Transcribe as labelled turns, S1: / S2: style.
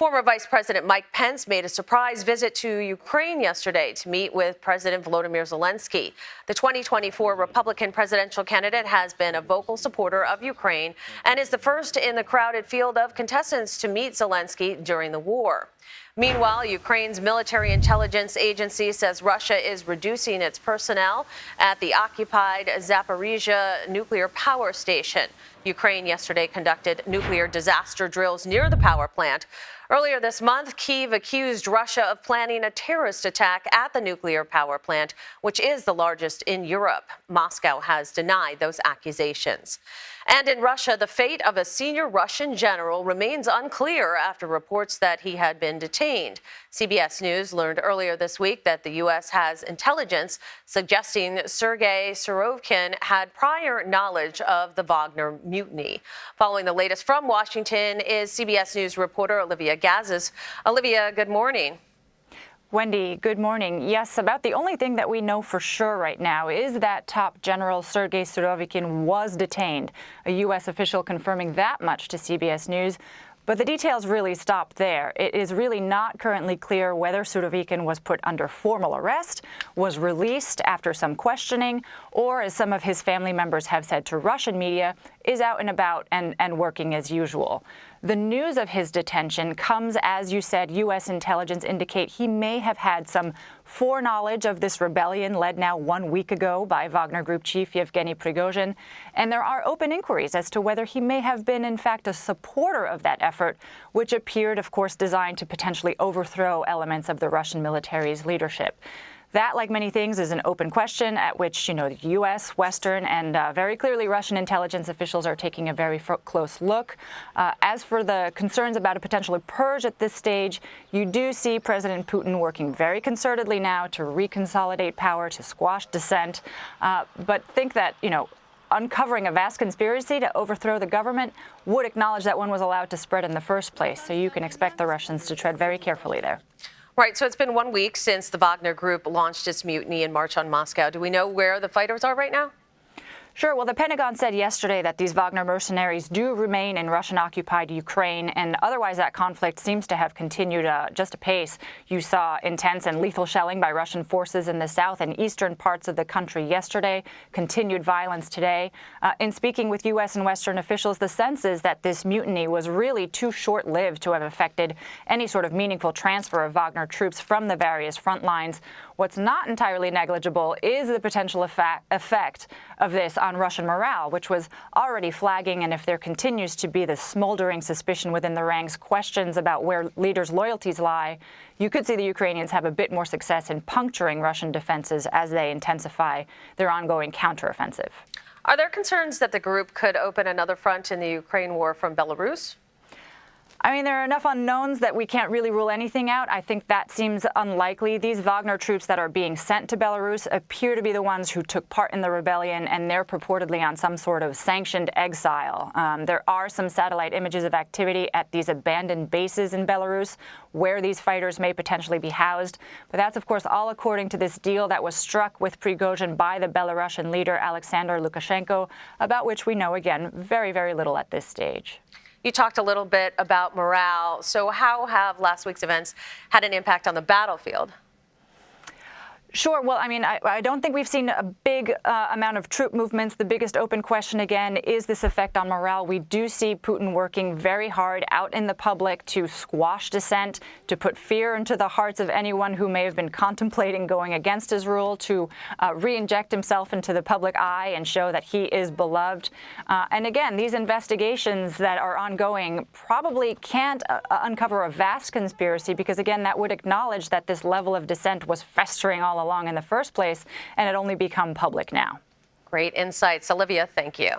S1: Former Vice President Mike Pence made a surprise visit to Ukraine yesterday to meet with President Volodymyr Zelensky. The 2024 Republican presidential candidate has been a vocal supporter of Ukraine and is the first in the crowded field of contestants to meet Zelensky during the war. Meanwhile, Ukraine's military intelligence agency says Russia is reducing its personnel at the occupied Zaporizhia nuclear power station. Ukraine yesterday conducted nuclear disaster drills near the power plant. Earlier this month, Kyiv accused Russia of planning a terrorist attack at the nuclear power plant, which is the largest in Europe. Moscow has denied those accusations. And in Russia, the fate of a senior Russian general remains unclear after reports that he had been detained. CBS News learned earlier this week that the U.S. has intelligence suggesting Sergei Surovikin had prior knowledge of the Wagner mutiny. Following the latest from Washington is CBS News reporter Olivia Gazis. Olivia, good morning.
S2: Wendy, good morning. Yes, about the only thing that we know for sure right now is that top general Sergei Surovikin was detained, a U.S. official confirming that much to CBS News. But the details really stop there. It is really not currently clear whether Surovikin was put under formal arrest, was released after some questioning, or, as some of his family members have said to Russian media, is out and about and working as usual. The news of his detention comes, as you said, U.S. intelligence indicate he may have had some foreknowledge of this rebellion led now 1 week ago by Wagner Group chief Yevgeny Prigozhin. And there are open inquiries as to whether he may have been, in fact, a supporter of that effort, which appeared, of course, designed to potentially overthrow elements of the Russian military's leadership. That, like many things, is an open question at which, the U.S., Western, and very clearly Russian intelligence officials are taking a very close look. As for the concerns about a potential purge at this stage, you do see President Putin working very concertedly now to reconsolidate power, to squash dissent, but think that, uncovering a vast conspiracy to overthrow the government would acknowledge that one was allowed to spread in the first place. So you can expect the Russians to tread very carefully there.
S1: Right. So it's been 1 week since the Wagner Group launched its mutiny and march on Moscow. Do we know where the fighters are right now?
S2: Sure. Well, the Pentagon said yesterday that these Wagner mercenaries do remain in Russian-occupied Ukraine, and otherwise that conflict seems to have continued just apace. You saw intense and lethal shelling by Russian forces in the south and eastern parts of the country yesterday, continued violence today. In speaking with U.S. and Western officials, the sense is that this mutiny was really too short-lived to have affected any sort of meaningful transfer of Wagner troops from the various front lines. What's not entirely negligible is the potential effect of this on Russian morale, which was already flagging. And if there continues to be this smoldering suspicion within the ranks, questions about where leaders' loyalties lie, you could see the Ukrainians have a bit more success in puncturing Russian defenses as they intensify their ongoing counteroffensive.
S1: Are there concerns that the group could open another front in the Ukraine war from Belarus?
S2: There are enough unknowns that we can't really rule anything out. I think that seems unlikely. These Wagner troops that are being sent to Belarus appear to be the ones who took part in the rebellion, and they're purportedly on some sort of sanctioned exile. There are some satellite images of activity at these abandoned bases in Belarus where these fighters may potentially be housed. But that's, of course, all according to this deal that was struck with Prigozhin by the Belarusian leader Alexander Lukashenko, about which we know, again, very, very little at this stage.
S1: You talked a little bit about morale. So how have last week's events had an impact on the battlefield?
S2: Sure. Well, I don't think we've seen a big amount of troop movements. The biggest open question, again, is this effect on morale. We do see Putin working very hard out in the public to squash dissent, to put fear into the hearts of anyone who may have been contemplating going against his rule, to re-inject himself into the public eye and show that he is beloved. And again, these investigations that are ongoing probably can't uncover a vast conspiracy because, again, that would acknowledge that this level of dissent was festering all along in the first place, and it only become public now.
S1: Great insights. Olivia, thank you.